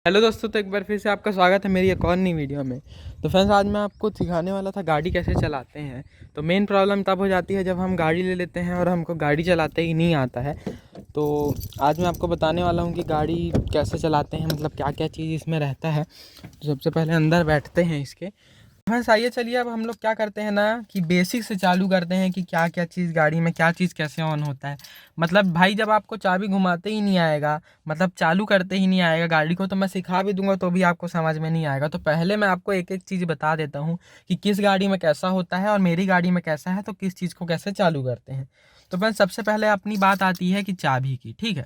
Hello दोस्तों, तो एक बार फिर से आपका स्वागत है मेरी एक और नई वीडियो में। तो फ्रेंड्स, आज मैं आपको सिखाने वाला था गाड़ी कैसे चलाते हैं। तो मेन प्रॉब्लम तब हो जाती है जब हम गाड़ी ले लेते हैं और हमको गाड़ी चलाते ही नहीं आता है। तो आज मैं आपको बताने वाला हूँ कि गाड़ी कैसे चलाते हैं, मतलब क्या क्या चीज़ इसमें रहता है। तो सबसे पहले अंदर बैठते हैं इसके। बस आइए चलिए, अब हम लोग क्या करते हैं ना कि बेसिक से चालू करते हैं कि क्या क्या चीज़ गाड़ी में, क्या चीज़ कैसे ऑन होता है। मतलब भाई, जब आपको चाबी घुमाते ही नहीं आएगा, मतलब चालू करते ही नहीं आएगा गाड़ी को, तो मैं सिखा भी दूंगा तो भी आपको समझ में नहीं आएगा। तो पहले मैं आपको एक एक चीज़ बता देता हूँ कि किस गाड़ी में कैसा होता है और मेरी गाड़ी में कैसा है, तो किस चीज़ को कैसे चालू करते हैं। तो फ्रेंड्स, सबसे पहले अपनी बात आती है कि चाबी की। ठीक है,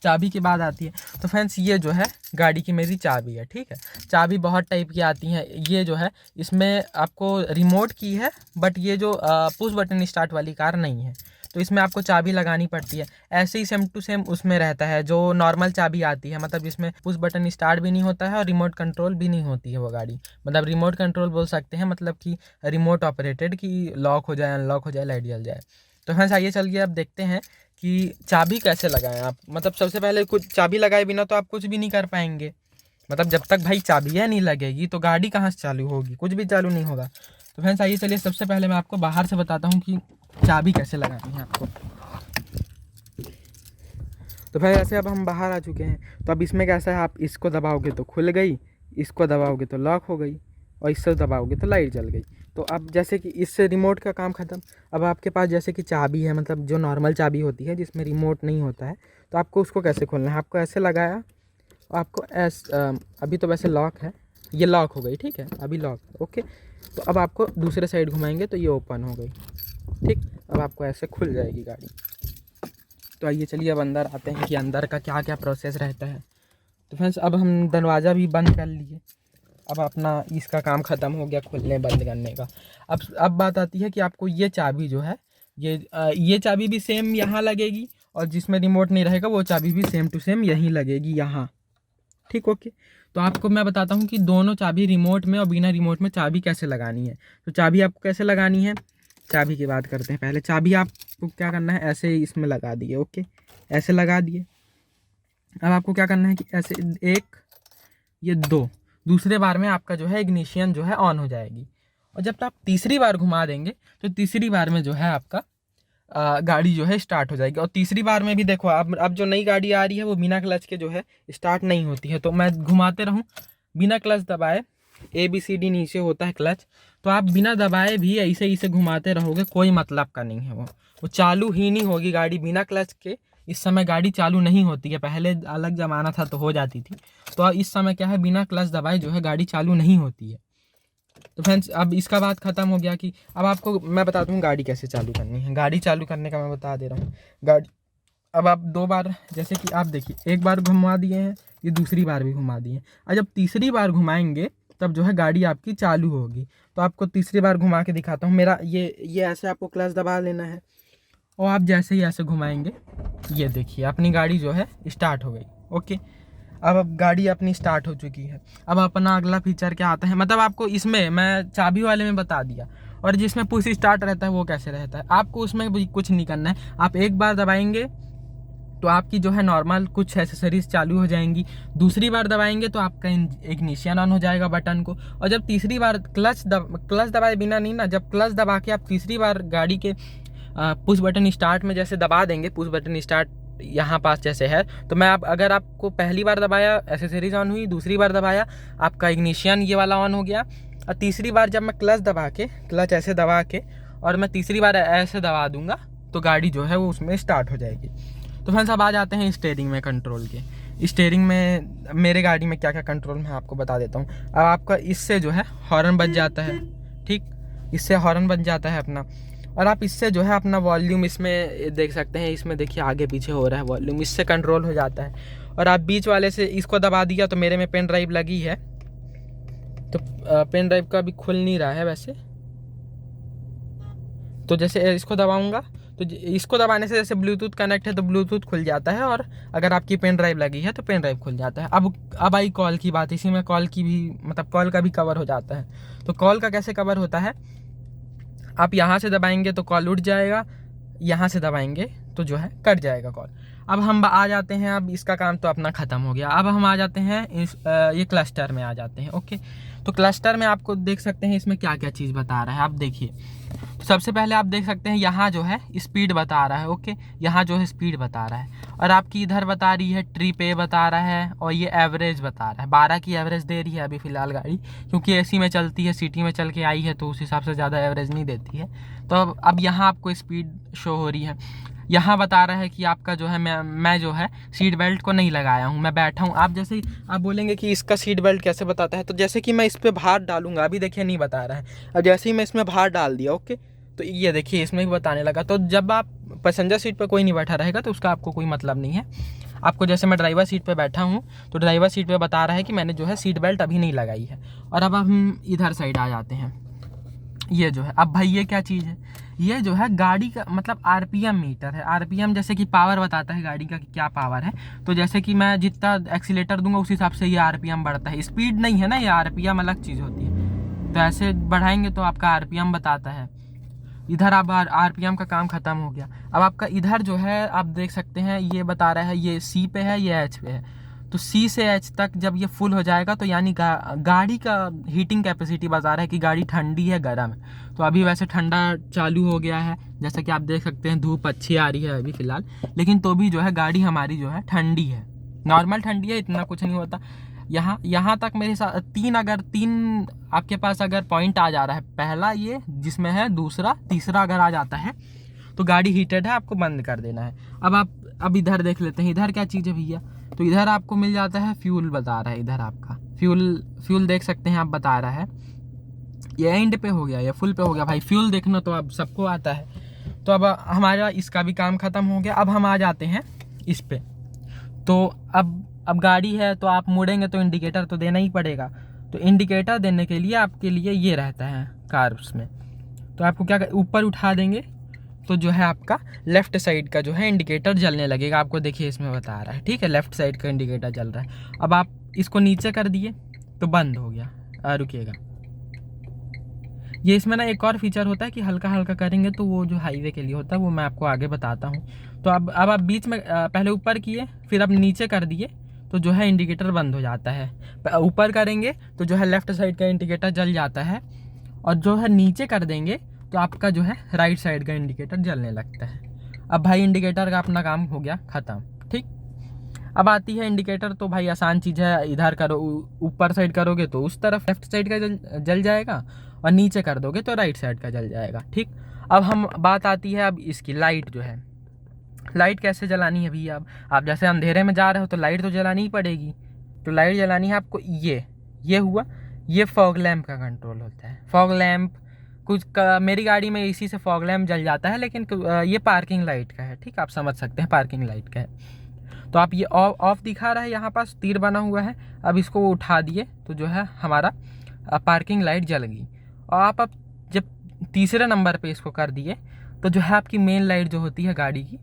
चाबी की बात आती है। तो फ्रेंड्स, ये जो है गाड़ी की मेरी चाबी है। ठीक है, चाबी बहुत टाइप की आती हैं। ये जो है, इसमें आपको रिमोट की है, बट ये जो पुश बटन स्टार्ट वाली कार नहीं है, तो इसमें आपको चाबी लगानी पड़ती है। ऐसे ही सेम टू सेम उसमें रहता है जो नॉर्मल चाबी आती है, मतलब इसमें पुश बटन स्टार्ट भी नहीं होता है और रिमोट कंट्रोल भी नहीं होती है वो गाड़ी। मतलब रिमोट कंट्रोल बोल सकते हैं, मतलब कि रिमोट ऑपरेटेड, कि लॉक हो जाए, अनलॉक हो जाए, लाइट जल जाए। तो फ्रेंड्स, आइए चल के अब देखते हैं कि चाबी कैसे लगाएं आप। मतलब सबसे पहले कुछ चाबी लगाए बिना तो आप कुछ भी नहीं कर पाएंगे। मतलब जब तक भाई चाबियाँ नहीं लगेगी तो गाड़ी कहाँ से चालू होगी, कुछ भी चालू नहीं होगा। तो फ्रेंड्स, आइए चलिए, सबसे पहले मैं आपको बाहर से बताता हूँ कि चाबी कैसे लगानी है आपको। तो भाई ऐसे अब हम बाहर आ चुके हैं। तो अब इसमें कैसा है, आप इसको दबाओगे तो खुल गई, इसको दबाओगे तो लॉक हो गई, और इससे दबाओगे तो लाइट जल गई। तो अब जैसे कि इससे रिमोट का काम ख़त्म। अब आपके पास जैसे कि चाबी है, मतलब जो नॉर्मल चाबी होती है जिसमें रिमोट नहीं होता है, तो आपको उसको कैसे खोलना है। आपको ऐसे लगाया, आपको अभी तो वैसे लॉक है, ये लॉक हो गई। ठीक है, अभी लॉक, ओके। तो अब आपको दूसरे साइड घुमाएंगे तो ये ओपन हो गई। ठीक, अब आपको ऐसे खुल जाएगी गाड़ी। तो आइए चलिए, अब अंदर आते हैं कि अंदर का क्या क्या प्रोसेस रहता है। तो फ्रेंड्स, अब हम दरवाज़ा भी बंद कर लिए। अब अपना इसका काम ख़त्म हो गया, खोलने बंद करने का। अब बात आती है कि आपको ये चाबी जो है, ये चाबी भी सेम यहाँ लगेगी, और जिसमें रिमोट नहीं रहेगा वो चाबी भी सेम टू सेम यहीं लगेगी, यहाँ। ठीक, ओके। तो आपको मैं बताता हूँ कि दोनों चाबी, रिमोट में और बिना रिमोट में, चाबी कैसे लगानी है। तो चाबी आपको कैसे लगानी है, चाबी की बात करते हैं पहले। चाबी आपको क्या करना है, ऐसे ही इसमें लगा दिए, ओके, ऐसे लगा दिए। अब आपको क्या करना है कि ऐसे एक, ये दो, दूसरे बार में आपका जो है इग्निशन जो है ऑन हो जाएगी। और जब आप तीसरी बार घुमा देंगे तो तीसरी बार में जो है आपका गाड़ी जो है स्टार्ट हो जाएगी। और तीसरी बार में भी देखो, अब जो नई गाड़ी आ रही है वो बिना क्लच के जो है स्टार्ट नहीं होती है। तो मैं घुमाते रहूँ बिना क्लच दबाए, ABCD नीचे होता है क्लच, तो आप बिना दबाए भी ऐसे ऐसे घुमाते रहोगे, कोई मतलब का नहीं है। वो चालू ही नहीं होगी गाड़ी बिना क्लच के। इस समय गाड़ी चालू नहीं होती है, पहले अलग ज़माना था तो हो जाती थी। तो इस समय क्या है, बिना क्लच दबाए जो है गाड़ी चालू नहीं होती है। तो फ्रेंड्स, अब इसका बात ख़त्म हो गया कि अब आपको मैं बताता हूँ गाड़ी कैसे चालू करनी है। गाड़ी चालू करने का मैं बता दे रहा हूँ। गाड़ी, अब आप दो बार, जैसे कि आप देखिए, एक बार घुमा दिए हैं, ये दूसरी बार भी घुमा दिए हैं, और जब तीसरी बार घुमाएंगे तब जो है गाड़ी आपकी चालू होगी। तो आपको तीसरी बार घुमा के दिखाता हूँ। मेरा ये ऐसे आपको क्लच दबा लेना है, और आप जैसे ही ऐसे घुमाएंगे, ये देखिए अपनी गाड़ी जो है स्टार्ट हो गई, ओके। अब गाड़ी अपनी स्टार्ट हो चुकी है। अब अपना अगला फीचर क्या आता है, मतलब आपको इसमें मैं चाबी वाले में बता दिया, और जिसमें पुश स्टार्ट रहता है वो कैसे रहता है। आपको उसमें भी कुछ नहीं करना है। आप एक बार दबाएंगे तो आपकी जो है नॉर्मल कुछ एसेसरीज चालू हो जाएंगी, दूसरी बार दबाएंगे तो आपका इग्निशन ऑन हो जाएगा बटन को, और जब तीसरी बार क्लच दबाए बिना नहीं ना, जब क्लच दबा के आप तीसरी बार गाड़ी के पुश बटन स्टार्ट में जैसे दबा देंगे, पुश बटन स्टार्ट यहाँ पास जैसे है, तो मैं अगर आपको पहली बार दबाया एसेसरीज ऑन हुई, दूसरी बार दबाया आपका इग्निशन ये वाला ऑन हो गया, और तीसरी बार जब मैं क्लच ऐसे दबा के और मैं तीसरी बार ऐसे दबा दूंगा तो गाड़ी जो है वो उसमें स्टार्ट हो जाएगी। तो फ्रेंड्स, अब आ जाते हैं स्टीयरिंग में कंट्रोल के। स्टीयरिंग में मेरे गाड़ी में क्या क्या कंट्रोल मैं आपको बता देता हूँ। अब आपका इससे जो है हॉर्न बज जाता है, ठीक, इससे हॉर्न बज जाता है अपना। और आप इससे जो है अपना वॉल्यूम, इसमें देख सकते हैं, इसमें देखिए आगे पीछे हो रहा है वॉल्यूम, इससे कंट्रोल हो जाता है। और आप बीच वाले से इसको दबा दिया, तो मेरे में पेन ड्राइव लगी है, तो पेन ड्राइव का भी खुल नहीं रहा है वैसे। तो जैसे इसको दबाऊंगा तो इसको दबाने से जैसे ब्लूटूथ कनेक्ट है तो ब्लूटूथ खुल जाता है, और अगर आपकी पेन ड्राइव लगी है तो पेन ड्राइव खुल जाता है। अब आई कॉल की बात। इसी में कॉल की भी, मतलब कॉल का भी कवर हो जाता है। तो कॉल का कैसे कवर होता है, आप यहाँ से दबाएंगे तो कॉल उठ जाएगा, यहाँ से दबाएंगे तो जो है कट जाएगा कॉल। अब हम आ जाते हैं, अब इसका काम तो अपना ख़त्म हो गया। अब हम आ जाते हैं ये क्लस्टर में आ जाते हैं। ओके, तो क्लस्टर में आपको देख सकते हैं इसमें क्या क्या चीज़ बता रहा है। आप देखिए, तो सबसे पहले आप देख सकते हैं यहाँ जो है स्पीड बता रहा है। ओके, यहाँ जो है स्पीड बता रहा है, और आपकी इधर बता रही है ट्रिप ए बता रहा है, और ये एवरेज बता रहा है। 12 की एवरेज दे रही है अभी फ़िलहाल गाड़ी, क्योंकि एसी में चलती है, सिटी में चल के आई है, तो उस हिसाब से ज़्यादा एवरेज नहीं देती है। तो अब यहाँ आपको स्पीड शो हो रही है। यहाँ बता रहा है कि आपका जो है मैं जो है सीट बेल्ट को नहीं लगाया हूँ, मैं बैठा हूँ। आप जैसे ही आप बोलेंगे कि इसका सीट बेल्ट कैसे बताता है, तो जैसे कि मैं इस पर भार डालूंगा, अभी देखिए नहीं बता रहा है। अब जैसे ही मैं इसमें भार डाल दिया, ओके, तो ये देखिए इसमें भी बताने लगा। तो जब आप पैसेंजर सीट पर कोई नहीं बैठा रहेगा तो उसका आपको कोई मतलब नहीं है। आपको जैसे मैं ड्राइवर सीट पे बैठा हूँ, तो ड्राइवर सीट पे बता रहा है कि मैंने जो है सीट बेल्ट अभी नहीं लगाई है। और अब हम इधर साइड आ जाते हैं। ये जो है, अब भाई ये क्या चीज़ है, ये जो है गाड़ी का मतलब आरपीएम मीटर है। आरपीएम जैसे कि पावर बताता है गाड़ी का कि क्या पावर है। तो जैसे कि मैं जितना एक्सीलेटर दूंगा उस हिसाब से ये आरपीएम बढ़ता है। स्पीड नहीं है ना, ये आरपीएम अलग चीज़ होती है। तो ऐसे बढ़ाएंगे तो आपका आरपीएम बताता है। इधर अब आरपीएम का काम ख़त्म हो गया। अब आपका इधर जो है आप देख सकते हैं ये बता रहा है ये सी पे है, ये एच पे है। तो सी से एच तक जब ये फुल हो जाएगा तो यानी गाड़ी का हीटिंग कैपेसिटी बता रहा है कि गाड़ी ठंडी है गर्म है। तो अभी वैसे ठंडा चालू हो गया है, जैसा कि आप देख सकते हैं धूप अच्छी आ रही है अभी फ़िलहाल, लेकिन तो भी जो है गाड़ी हमारी जो है ठंडी है, नॉर्मल ठंडी है, इतना कुछ नहीं होता। यहाँ तक मेरे साथ तीन आपके पास अगर पॉइंट आ जा रहा है, पहला ये जिसमें है, दूसरा तीसरा अगर आ जाता है तो गाड़ी हीटेड है, आपको बंद कर देना है। अब इधर देख लेते हैं, इधर क्या चीज़ है भैया। तो इधर आपको मिल जाता है फ्यूल बता रहा है, इधर आपका फ्यूल देख सकते हैं आप, बता रहा है ये एंड पे हो गया, ये फुल पे हो गया। भाई फ्यूल देखना तो अब सबको आता है। तो अब हमारा इसका भी काम ख़त्म हो गया। अब हम आ जाते हैं इस पे। तो अब गाड़ी है तो आप मुड़ेंगे तो इंडिकेटर तो देना ही पड़ेगा। तो इंडिकेटर देने के लिए आपके लिए ये रहता है कार्स में। तो आपको क्या ऊपर उठा देंगे तो जो है आपका लेफ़्ट साइड का जो है इंडिकेटर जलने लगेगा। आपको देखिए इसमें बता रहा है, ठीक है, लेफ़्ट साइड का इंडिकेटर जल रहा है। अब आप इसको नीचे कर दिए तो बंद हो गया। रुकिएगा, ये इसमें ना एक और फीचर होता है कि हल्का हल्का करेंगे तो वो जो हाईवे के लिए होता है वो मैं आपको आगे बताता हूँ। तो अब आप बीच में पहले ऊपर किए, फिर अब नीचे कर दिए तो जो है इंडिकेटर बंद हो जाता है। ऊपर करेंगे तो जो है लेफ़्ट साइड का इंडिकेटर जल जाता है, और जो है नीचे कर देंगे तो आपका जो है राइट साइड का इंडिकेटर जलने लगता है। अब भाई इंडिकेटर का अपना काम हो गया ख़त्म, ठीक। अब आती है इंडिकेटर, तो भाई आसान चीज़ है, इधर करो, ऊपर साइड करोगे तो उस तरफ लेफ्ट साइड का जल जाएगा, और नीचे कर दोगे तो राइट साइड का जल जाएगा, ठीक। अब हम बात आती है अब इसकी लाइट जो है, लाइट कैसे जलानी है भैया। अब आप जैसे अंधेरे में जा रहे हो तो लाइट तो जलानी ही पड़ेगी। तो लाइट जलानी है आपको, ये हुआ, ये फॉग लैम्प का कंट्रोल होता है। फॉग लैम्प मेरी गाड़ी में इसी से फॉग लैम्प जल जाता है, लेकिन ये पार्किंग लाइट का है, ठीक, आप समझ सकते हैं पार्किंग लाइट का है। तो आप ये ऑफ दिखा रहा है, यहाँ पास तीर बना हुआ है, अब इसको वो उठा दिए तो जो है हमारा पार्किंग लाइट जल गई। और आप अब जब तीसरे नंबर पे इसको कर दिए तो जो है आपकी मेन लाइट जो होती है गाड़ी की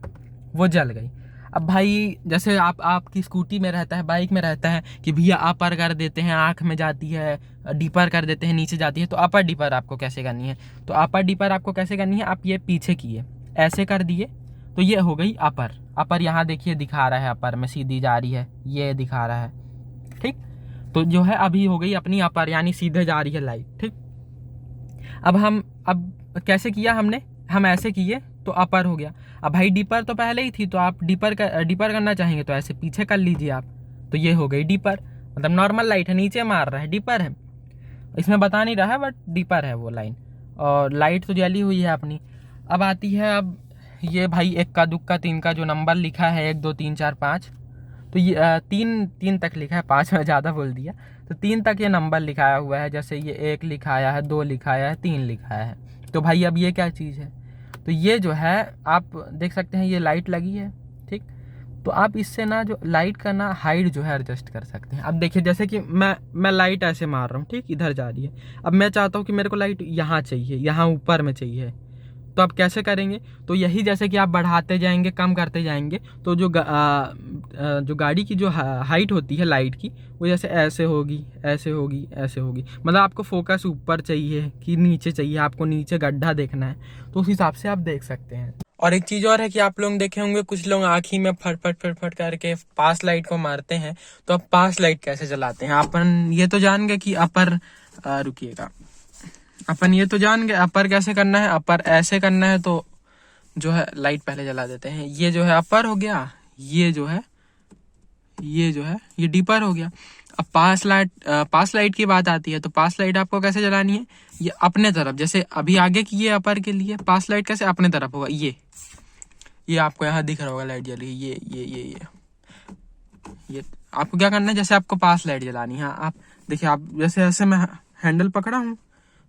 वो जल गई। अब भाई जैसे आपकी स्कूटी में रहता है, बाइक में रहता है कि भैया अपर कर देते हैं, आँख में जाती है, डीपर कर देते हैं, नीचे जाती है। तो अपर डीपर आपको कैसे करनी है, तो अपर डीपर आपको कैसे करनी है, आप ये पीछे किए, ऐसे कर दिए तो ये हो गई अपर। यहाँ देखिए दिखा रहा है अपर में सीधी जा रही है, ये दिखा रहा है, ठीक। तो जो है अभी हो गई अपनी अपर, यानी सीधे जा रही है लाइट, ठीक। अब कैसे किया हमने, हम ऐसे किए तो अपर हो गया। अब भाई डीपर तो पहले ही थी, तो आप डीपर करना चाहेंगे तो ऐसे पीछे कर लीजिए आप, तो ये हो गई डीपर। मतलब नॉर्मल लाइट है, नीचे मार रहा है, डीपर है, इसमें बता नहीं रहा है बट डीपर है वो लाइन, और लाइट तो जली हुई है अपनी। अब आती है, अब ये भाई इक्का दुक्का तीन का जो नंबर लिखा है 1 2 3 4 5, तो ये तीन तक लिखा है, 5 में ज़्यादा बोल दिया, तो 3 तक ये नंबर लिखाया हुआ है। जैसे ये 1 लिखाया है, 2 लिखाया है, 3 लिखाया है। तो भाई अब ये क्या चीज़ है, तो ये जो है आप देख सकते हैं ये लाइट लगी है, ठीक। तो आप इससे ना जो लाइट का ना हाइट जो है एडजस्ट कर सकते हैं। अब देखिए जैसे कि मैं लाइट ऐसे मार रहा हूँ, ठीक, इधर जा रही है। अब मैं चाहता हूँ कि मेरे को लाइट यहाँ चाहिए, यहाँ ऊपर में चाहिए, तो आप कैसे करेंगे? तो यही जैसे कि आप बढ़ाते जाएंगे, कम करते जाएंगे, तो जो गाड़ी की जो हाइट होती है लाइट की, वो जैसे ऐसे होगी, ऐसे होगी, ऐसे होगी। मतलब आपको फोकस ऊपर चाहिए कि नीचे चाहिए, आपको नीचे गड्ढा देखना है, तो उस हिसाब से आप देख सकते हैं। और एक चीज़ और है कि आप लोग देखे होंगे कुछ लोग आँखी में फट फट फट फट करके पास लाइट को मारते हैं। तो आप पास लाइट कैसे जलाते हैं? अपन ये तो जान गए कि अपर, रुकिएगा, अपन ये तो जान गए अपर कैसे करना है। अपर ऐसे करना है, तो जो है लाइट पहले जला देते हैं। ये जो है अपर हो गया, ये जो है ये डीपर हो गया। अब पास लाइट की बात आती है, तो पास लाइट आपको कैसे जलानी है? ये अपने तरफ, जैसे अभी आगे की ये अपर के लिए पास लाइट कैसे अपने तरफ होगा, ये आपको यहाँ दिख रहा होगा लाइट जल रही है, ये आपको क्या करना है, जैसे आपको पास लाइट जलानी है, आप देखिए, आप जैसे ऐसे मैं हैंडल पकड़ा हूँ,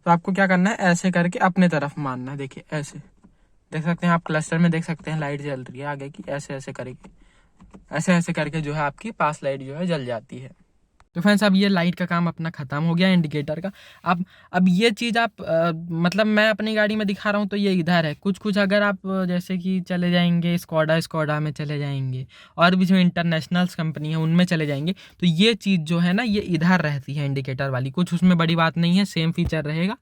तो आपको क्या करना है, ऐसे करके अपने तरफ मारना है। देखिए ऐसे, देख सकते हैं आप क्लस्टर में, देख सकते हैं लाइट जल रही है आगे की, ऐसे ऐसे करके, ऐसे ऐसे करके जो है आपकी पास लाइट जो है जल जाती है। तो फ्रेंड्स, अब ये लाइट का काम अपना ख़त्म हो गया, इंडिकेटर का। अब ये चीज़ आप मतलब मैं अपनी गाड़ी में दिखा रहा हूँ, तो ये इधर है। कुछ अगर आप जैसे कि चले जाएंगे स्कॉडा में चले जाएंगे, और भी जो इंटरनेशनल्स कंपनी है उनमें चले जाएंगे, तो ये चीज़ जो है ना, ये इधर रहती है इंडिकेटर वाली। कुछ उसमें बड़ी बात नहीं है, सेम फीचर रहेगा,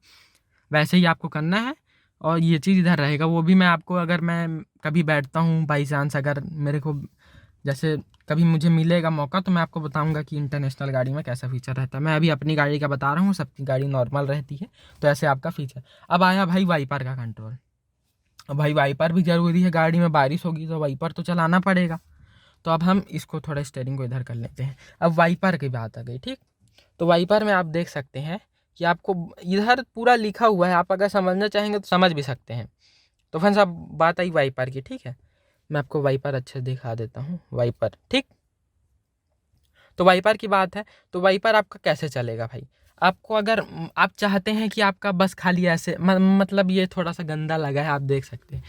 वैसे ही आपको करना है। और ये चीज़ इधर रहेगा, वो भी मैं आपको, अगर मैं कभी बैठता हूँ बाई चांस, अगर मेरे को जैसे कभी मुझे मिलेगा मौका, तो मैं आपको बताऊंगा कि इंटरनेशनल गाड़ी में कैसा फीचर रहता है। मैं अभी अपनी गाड़ी का बता रहा हूँ, सबकी गाड़ी नॉर्मल रहती है, तो ऐसे आपका फीचर। अब आया भाई वाइपर का कंट्रोल। अब भाई वाइपर भी ज़रूरी है, गाड़ी में बारिश होगी तो वाइपर तो चलाना पड़ेगा। तो अब हम इसको थोड़ा स्टीयरिंग को इधर कर लेते हैं। अब वाइपर की बात आ गई, ठीक। तो वाइपर में आप देख सकते हैं कि आपको इधर पूरा लिखा हुआ है, आप अगर समझना चाहेंगे तो समझ भी सकते हैं। तो फ्रेंड्स, अब बात आई वाइपर की, ठीक है। मैं आपको वाइपर अच्छे से दिखा देता हूँ, वाइपर, ठीक। तो वाइपर की बात है, तो वाइपर आपका कैसे चलेगा भाई? आपको अगर आप चाहते हैं कि आपका बस खाली ऐसे मतलब ये थोड़ा सा गंदा लगा है, आप देख सकते हैं।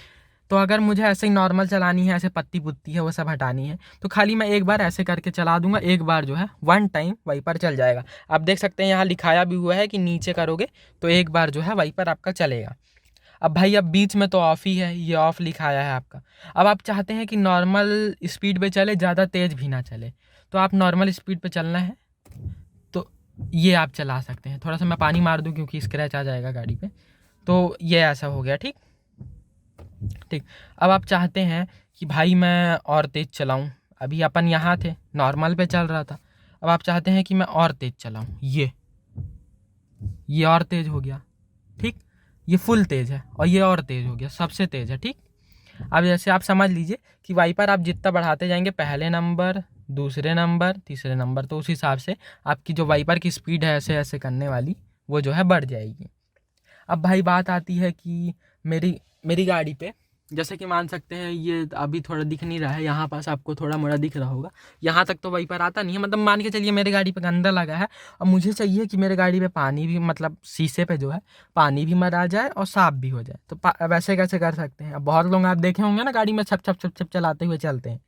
तो अगर मुझे ऐसे ही नॉर्मल चलानी है, ऐसे पत्ती पुत्ती है वो सब हटानी है, तो खाली मैं एक बार ऐसे करके चला दूंगा, एक बार जो है 1 टाइम वाइपर चल जाएगा। आप देख सकते हैं यहाँ लिखाया भी हुआ है कि नीचे करोगे तो एक बार जो है वाइपर आपका चलेगा। अब भाई, अब बीच में तो ऑफ ही है, ये ऑफ लिखाया है आपका। अब आप चाहते हैं कि नॉर्मल स्पीड पे चले, ज़्यादा तेज़ भी ना चले, तो आप नॉर्मल स्पीड पे चलना है, तो ये आप चला सकते हैं। थोड़ा सा मैं पानी मार दूँ क्योंकि स्क्रैच आ जाएगा गाड़ी पे। तो ये ऐसा हो गया, ठीक ठीक। अब आप चाहते हैं कि भाई मैं और तेज़ चलाऊँ, अभी अपन यहाँ थे नॉर्मल पे चल रहा था, अब आप चाहते हैं कि मैं और तेज़ चलाऊँ, ये और तेज़ हो गया, ठीक। ये फुल तेज़ है और ये और तेज़ हो गया, सबसे तेज़ है, ठीक। अब जैसे आप समझ लीजिए कि वाइपर आप जितना बढ़ाते जाएंगे, पहले नंबर, दूसरे नंबर, तीसरे नंबर, तो उस हिसाब से आपकी जो वाइपर की स्पीड है ऐसे ऐसे करने वाली, वो जो है बढ़ जाएगी। अब भाई बात आती है कि मेरी गाड़ी पे, जैसे कि मान सकते हैं ये अभी थोड़ा दिख नहीं रहा है, यहाँ पास आपको थोड़ा मोड़ा दिख रहा होगा, यहाँ तक तो वाइपर आता नहीं है। मतलब मान के चलिए मेरी गाड़ी पे गंदा लगा है, और मुझे चाहिए कि मेरे गाड़ी पे पानी भी, मतलब शीशे पे जो है पानी भी मर आ जाए और साफ भी हो जाए, तो वैसे कैसे कर सकते हैं? अब बहुत लोग आप देखे होंगे ना, गाड़ी में छप छप छप छप चलाते हुए चलते हैं,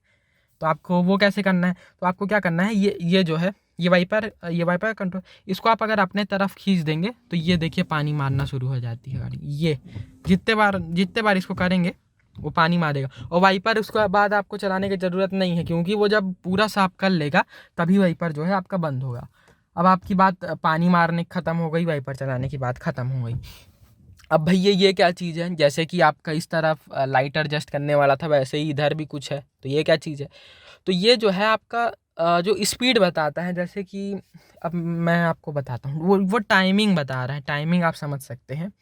तो आपको वो कैसे करना है? तो आपको क्या करना है, ये जो है ये वाइपर कंट्रोल, इसको आप अगर अपने तरफ खींच देंगे, तो ये देखिए पानी मारना शुरू हो जाती है गाड़ी। ये जितने बार इसको करेंगे वो पानी मारेगा। और वाइपर उसके बाद आपको चलाने की ज़रूरत नहीं है, क्योंकि वो जब पूरा साफ कर लेगा तभी वाइपर जो है आपका बंद होगा। अब आपकी बात पानी मारने ख़त्म हो गई, वाइपर चलाने की बात ख़त्म हो गई। अब भैया ये क्या चीज़ है? जैसे कि आपका इस तरफ लाइट एडजस्ट करने वाला था, वैसे ही इधर भी कुछ है, तो ये क्या चीज़ है? तो ये जो है आपका जो स्पीड बताता है, जैसे कि अब मैं आपको बताता हूँ, वो टाइमिंग बता रहा है, टाइमिंग आप समझ सकते हैं।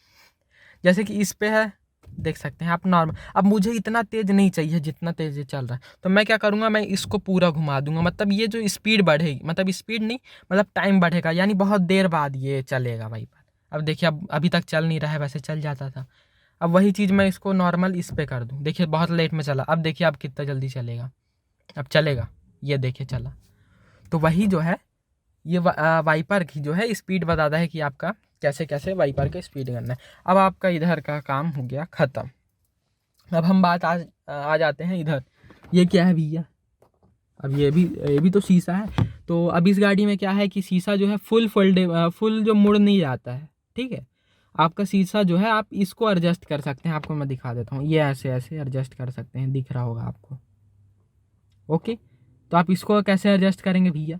जैसे कि इस पे है, देख सकते हैं आप नॉर्मल। अब मुझे इतना तेज़ नहीं चाहिए जितना तेज़ ये चल रहा है, तो मैं क्या करूँगा, मैं इसको पूरा घुमा दूंगा। मतलब ये जो स्पीड बढ़ेगी, मतलब स्पीड नहीं, मतलब टाइम बढ़ेगा, यानी बहुत देर बाद ये चलेगा वाइपर। अब देखिए, अब अभी तक चल नहीं रहा है, वैसे चल जाता था। अब वही चीज़ मैं इसको नॉर्मल इस पे कर दूँ, देखिए बहुत लेट में चला, अब देखिए अब कितना जल्दी चलेगा, अब चलेगा, ये देखिए चला। तो वही जो है ये वाइपर की जो है स्पीड बताता है कि आपका कैसे कैसे वाइपर का स्पीड करना है। अब आपका इधर का काम हो गया ख़त्म। अब हम बात आ जाते हैं इधर, ये क्या है भैया? अब ये भी तो शीशा है। तो अब इस गाड़ी में क्या है कि शीशा जो है फुल जो मुड़ नहीं जाता है, ठीक है। आपका शीशा जो है आप इसको एडजस्ट कर सकते हैं। आपको मैं दिखा देता हूँ, ये ऐसे ऐसे एडजस्ट कर सकते हैं, दिख रहा होगा आपको। ओके, तो आप इसको कैसे एडजस्ट करेंगे भैया,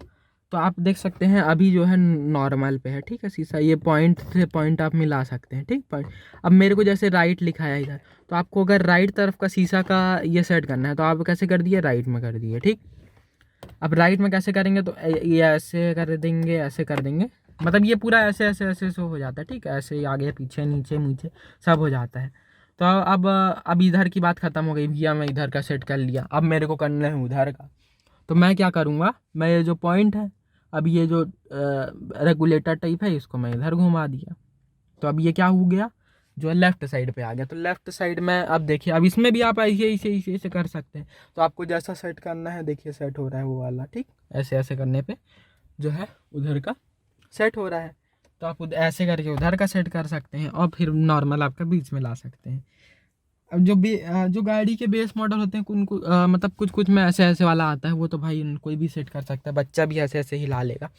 तो आप देख सकते हैं अभी जो है नॉर्मल पे है, ठीक है शीशा, ये पॉइंट से पॉइंट आप मिला सकते हैं, ठीक पॉइंट। अब मेरे को जैसे राइट लिखा है इधर, तो आपको अगर राइट तरफ का शीशा का ये सेट करना है तो आप कैसे कर दिए, राइट में कर दिए, ठीक। अब राइट में कैसे करेंगे, तो ये ऐसे कर देंगे, ऐसे कर देंगे, मतलब ये पूरा ऐसे ऐसे ऐसे से हो जाता है, ठीक है, ऐसे आगे पीछे नीचे नीचे सब हो जाता है। तो अब इधर की बात ख़त्म हो गई भैया, मैं इधर का सेट कर लिया, अब मेरे को करना है उधर का। तो मैं क्या करूँगा, मैं ये जो पॉइंट है, अब ये जो रेगुलेटर टाइप है, इसको मैं इधर घुमा दिया, तो अब ये क्या हो गया, जो है लेफ्ट साइड पे आ गया। तो लेफ्ट साइड में अब देखिए, अब इसमें भी आप ऐसे ऐसे ऐसे ऐसे कर सकते हैं। तो आपको जैसा सेट करना है, देखिए सेट हो रहा है वो वाला, ठीक, ऐसे ऐसे करने पे जो है उधर का सेट हो रहा है। तो आप ऐसे करके उधर का सेट कर सकते हैं और फिर नॉर्मल आपका बीच में ला सकते हैं। अब जो गाड़ी के बेस मॉडल होते हैं उनको मतलब कुछ कुछ में ऐसे ऐसे वाला आता है, वो तो भाई कोई भी सेट कर सकता है, बच्चा भी ऐसे ऐसे ही ला लेगा।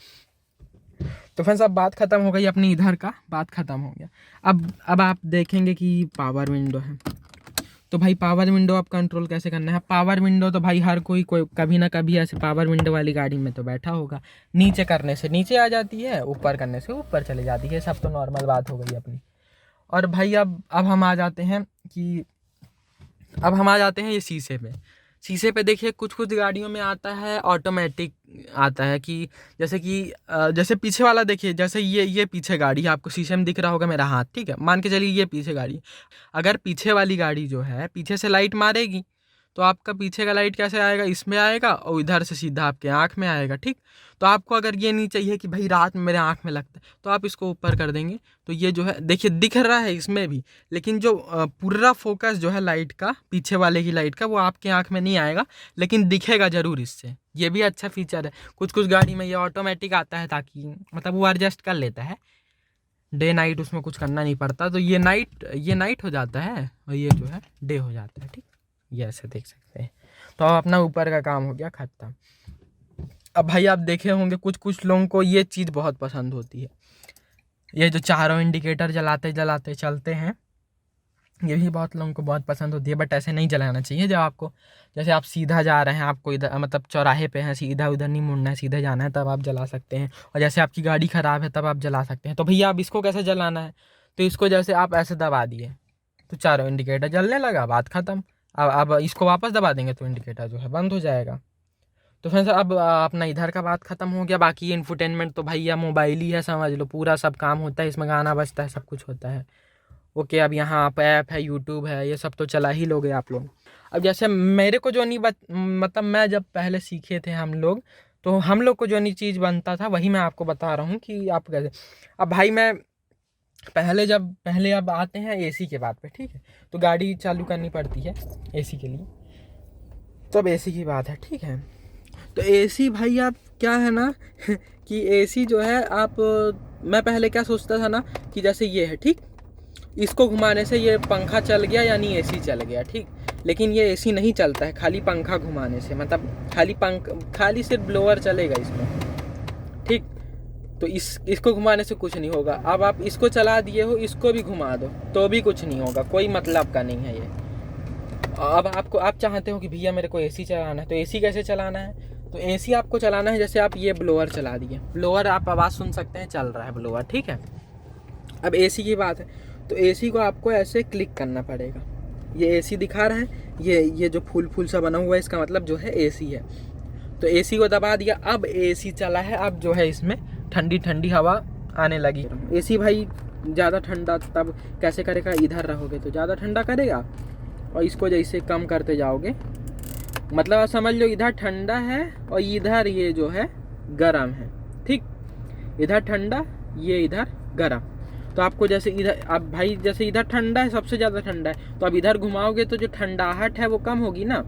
तो फ्रेंड्स अब बात ख़त्म हो गई अपनी इधर का, बात ख़त्म हो गया। अब आप देखेंगे कि पावर विंडो है, तो भाई पावर विंडो आप कंट्रोल कैसे करना है। पावर विंडो तो भाई हर कोई कभी ना कभी ऐसे पावर विंडो वाली गाड़ी में तो बैठा होगा, नीचे करने से नीचे आ जाती है, ऊपर करने से ऊपर चली जाती है, सब तो नॉर्मल बात हो गई अपनी। और भाई अब हम आ जाते हैं कि अब हम आ जाते हैं ये शीशे पे। शीशे पे देखिए कुछ कुछ गाड़ियों में आता है ऑटोमेटिक, आता है कि जैसे पीछे वाला देखिए, जैसे ये पीछे गाड़ी है, आपको शीशे में दिख रहा होगा मेरा हाथ, ठीक है, मान के चलिए ये पीछे गाड़ी है। अगर पीछे वाली गाड़ी जो है पीछे से लाइट मारेगी, तो आपका पीछे का लाइट कैसे आएगा, इसमें आएगा और इधर से सीधा आपके आँख में आएगा, ठीक। तो आपको अगर ये नहीं चाहिए कि भाई रात में मेरे आँख में लगता है, तो आप इसको ऊपर कर देंगे, तो ये जो है देखिए दिख रहा है इसमें भी, लेकिन जो पूरा फोकस जो है लाइट का, पीछे वाले की लाइट का, वो आपके आँख में नहीं आएगा, लेकिन दिखेगा ज़रूर इससे। ये भी अच्छा फीचर है। कुछ कुछ गाड़ी में ये ऑटोमेटिक आता है, ताकि मतलब वो एडजस्ट कर लेता है, डे नाइट उसमें कुछ करना नहीं पड़ता। तो ये नाइट हो जाता है और ये जो है डे हो जाता है, ठीक। ये ऐसे देख सकते हैं। तो अब अपना ऊपर का काम हो गया खत्म। अब भाई आप देखे होंगे कुछ कुछ लोगों को ये चीज़ बहुत पसंद होती है, ये जो चारों इंडिकेटर जलाते जलाते चलते हैं, ये भी बहुत लोगों को बहुत पसंद होती है। बट ऐसे नहीं जलाना चाहिए। जब आपको, जैसे आप सीधा जा रहे हैं, आपको इधर मतलब चौराहे पे हैं, सीधा उधर नहीं मुड़ना है, सीधे जाना है, तब आप जला सकते हैं। और जैसे आपकी गाड़ी ख़राब है तब आप जला सकते हैं। तो भैया आप इसको कैसे जलाना है, तो इसको जैसे आप ऐसे दबा दिए तो चारों इंडिकेटर जलने लगा, बात ख़त्म। अब इसको वापस दबा देंगे तो इंडिकेटर जो है बंद हो जाएगा। तो फ्रेंड्स अब अपना इधर का बात ख़त्म हो गया। बाकी ये इंफोटेनमेंट तो भैया मोबाइल ही है, समझ लो, पूरा सब काम होता है इसमें, गाना बजता है, सब कुछ होता है। ओके, अब यहाँ आप ऐप है, यूट्यूब है, ये सब तो चला ही लोगे आप लोग। अब जैसे मेरे को जो नहीं मतलब मैं जब पहले सीखे थे हम लोग, तो हम लोग को जो नहीं चीज़ बनता था वही मैं आपको बता रहा हूँ कि आप कैसे। अब भाई मैं पहले अब आते हैं एसी के बात पे, ठीक है। तो गाड़ी चालू करनी पड़ती है एसी के लिए, तो अब एसी की बात है, ठीक है। तो एसी भाई आप क्या है ना कि एसी जो है आप, मैं पहले क्या सोचता था ना कि जैसे ये है, ठीक, इसको घुमाने से ये पंखा चल गया यानी एसी चल गया, ठीक। लेकिन ये एसी नहीं चलता है खाली पंखा घुमाने से, मतलब खाली सिर्फ ब्लोअर चलेगा इसमें, ठीक। तो इसको घुमाने से कुछ नहीं होगा। अब आप इसको चला दिए हो, इसको भी घुमा दो तो भी कुछ नहीं होगा, कोई मतलब का नहीं है ये। अब आप चाहते हो कि भैया मेरे को एसी चलाना है, तो एसी कैसे चलाना है, तो एसी आपको चलाना है जैसे आप ये ब्लोअर चला दिए, ब्लोअर आप आवाज़ सुन सकते हैं, चल रहा है ब्लोअर, ठीक है। अब एसी की बात है, तो एसी को आपको ऐसे क्लिक करना पड़ेगा। ये एसी दिखा रहा है, ये जो फूल सा बना हुआ है, इसका मतलब जो है एसी है। तो एसी को दबा दिया, अब एसी चला है, अब जो है इसमें ठंडी ठंडी हवा आने लगी। एसी भाई ज़्यादा ठंडा तब कैसे करेगा, इधर रहोगे तो ज़्यादा ठंडा करेगा, और इसको जैसे कम करते जाओगे, मतलब आप समझ लो इधर ठंडा है और इधर ये जो है गर्म है, ठीक। इधर ठंडा, ये इधर गर्म। तो आपको जैसे इधर, अब भाई जैसे इधर ठंडा है, सबसे ज़्यादा ठंडा है, तो अब इधर घुमाओगे तो जो ठंडाहट है वो कम होगी ना।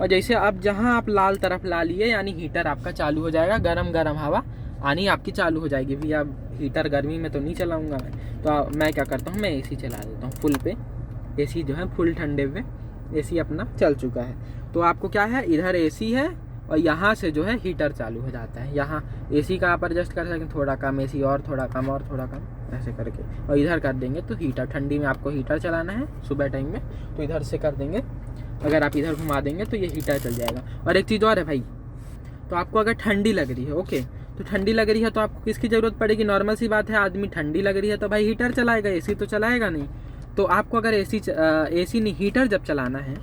और जैसे अब जहाँ आप लाल तरफ ला लिए, यानी हीटर आपका चालू हो जाएगा, गरम हवा आनी आपकी चालू हो जाएगी। भैया अब हीटर गर्मी में तो नहीं चलाऊँगा मैं, तो मैं क्या करता हूँ, मैं एसी चला देता हूँ फुल पे। एसी जो है फुल ठंडे पे एसी अपना चल चुका है। तो आपको क्या है, इधर एसी है और यहाँ से जो है हीटर चालू हो जाता है। यहाँ एसी का आप एडजस्ट कर सकते हैं, थोड़ा कम एसी और थोड़ा कम और थोड़ा कम ऐसे करके, और इधर कर देंगे तो हीटर, ठंडी में आपको हीटर चलाना है सुबह टाइम में तो इधर से कर देंगे, अगर आप इधर घुमा देंगे तो ये हीटर चल जाएगा। और एक चीज़ और है भाई, तो आपको अगर ठंडी लग रही है, ओके, तो ठंडी लग रही है तो आपको किसकी ज़रूरत पड़ेगी? नॉर्मल सी बात है, आदमी ठंडी लग रही है तो भाई हीटर चलाएगा, एसी तो चलाएगा नहीं। तो आपको अगर एसी नहीं, हीटर जब चलाना है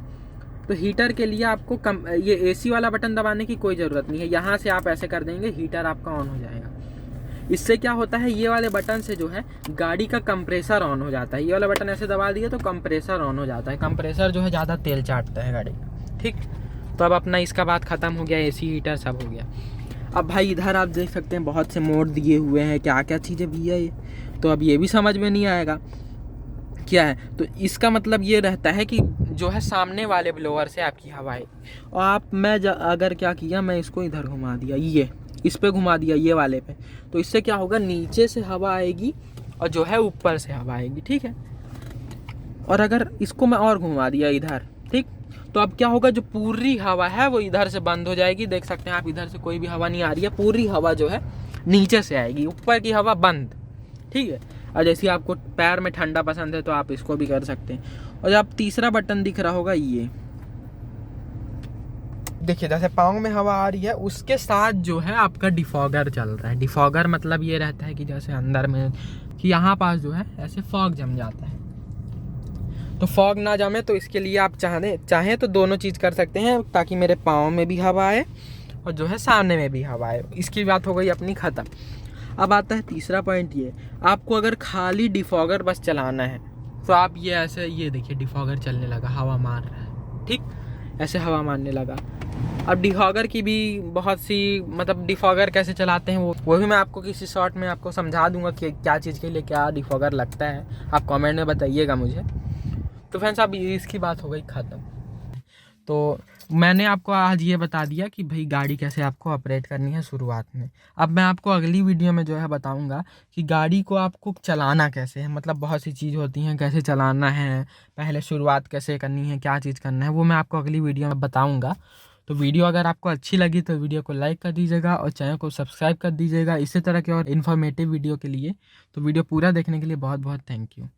तो हीटर के लिए आपको ये एसी वाला बटन दबाने की कोई ज़रूरत नहीं है। यहाँ से आप ऐसे कर देंगे, हीटर आपका ऑन हो जाएगा। इससे क्या होता है, ये वाले बटन से जो है गाड़ी का कंप्रेसर ऑन हो जाता है। ये वाला बटन ऐसे दबा दिए तो कंप्रेसर ऑन हो जाता है। कंप्रेसर जो है ज़्यादा तेल चाटता है गाड़ी का, ठीक। तो अब अपना इसका बात ख़त्म हो गया, एसी हीटर सब हो गया। अब भाई इधर आप देख सकते हैं बहुत से मोड दिए हुए हैं, क्या क्या चीज़ें भी है ये, तो अब ये भी समझ में नहीं आएगा क्या है। तो इसका मतलब ये रहता है कि जो है सामने वाले ब्लोअर से आपकी हवा है, और अगर क्या किया, मैं इसको इधर घुमा दिया, ये इस पे घुमा दिया, ये वाले पे, तो इससे क्या होगा, नीचे से हवा आएगी और जो है ऊपर से हवा आएगी, ठीक है। और अगर इसको मैं और घुमा दिया इधर, ठीक, तो अब क्या होगा, जो पूरी हवा है वो इधर से बंद हो जाएगी। देख सकते हैं आप, इधर से कोई भी हवा नहीं आ रही है, पूरी हवा जो है नीचे से आएगी, ऊपर की हवा बंद, ठीक है। और जैसे आपको पैर में ठंडा पसंद है तो आप इसको भी कर सकते हैं। और जब तीसरा बटन दिख रहा होगा, ये देखिए, जैसे पाँव में हवा आ रही है उसके साथ जो है आपका डिफॉगर चल रहा है। डिफॉगर मतलब ये रहता है कि जैसे अंदर में कि यहाँ पास जो है ऐसे फॉग जम जाता है, तो फॉग ना जमे, तो इसके लिए आप चाहें तो दोनों चीज़ कर सकते हैं, ताकि मेरे पाँव में भी हवा आए और जो है सामने में भी हवा आए। इसकी बात हो गई अपनी ख़त्म। अब आता है तीसरा पॉइंट, ये आपको अगर खाली डिफॉगर बस चलाना है तो आप ये ऐसे, ये देखिए डिफॉगर चलने लगा, हवा मार रहा है, ठीक, ऐसे हवा मारने लगा। अब डिफॉगर की भी बहुत सी, मतलब डिफॉगर कैसे चलाते हैं वो भी मैं आपको किसी शॉर्ट में आपको समझा दूंगा कि क्या चीज़ के लिए क्या डिफॉगर लगता है, आप कमेंट में बताइएगा मुझे। तो फ्रेंड्स, अब इसकी बात हो गई ख़त्म। तो मैंने आपको आज ये बता दिया कि भाई गाड़ी कैसे आपको ऑपरेट करनी है शुरुआत में। अब मैं आपको अगली वीडियो में जो है बताऊंगा कि गाड़ी को आपको चलाना कैसे है, मतलब बहुत सी चीज़ होती हैं, कैसे चलाना है, पहले शुरुआत कैसे करनी है, क्या चीज़ करना है, वो मैं आपको अगली वीडियो में बताऊंगा। तो वीडियो अगर आपको अच्छी लगी तो वीडियो को लाइक कर दीजिएगा और चैनल को सब्सक्राइब कर दीजिएगा इसी तरह के और इन्फॉर्मेटिव वीडियो के लिए। तो वीडियो पूरा देखने के लिए बहुत बहुत थैंक यू।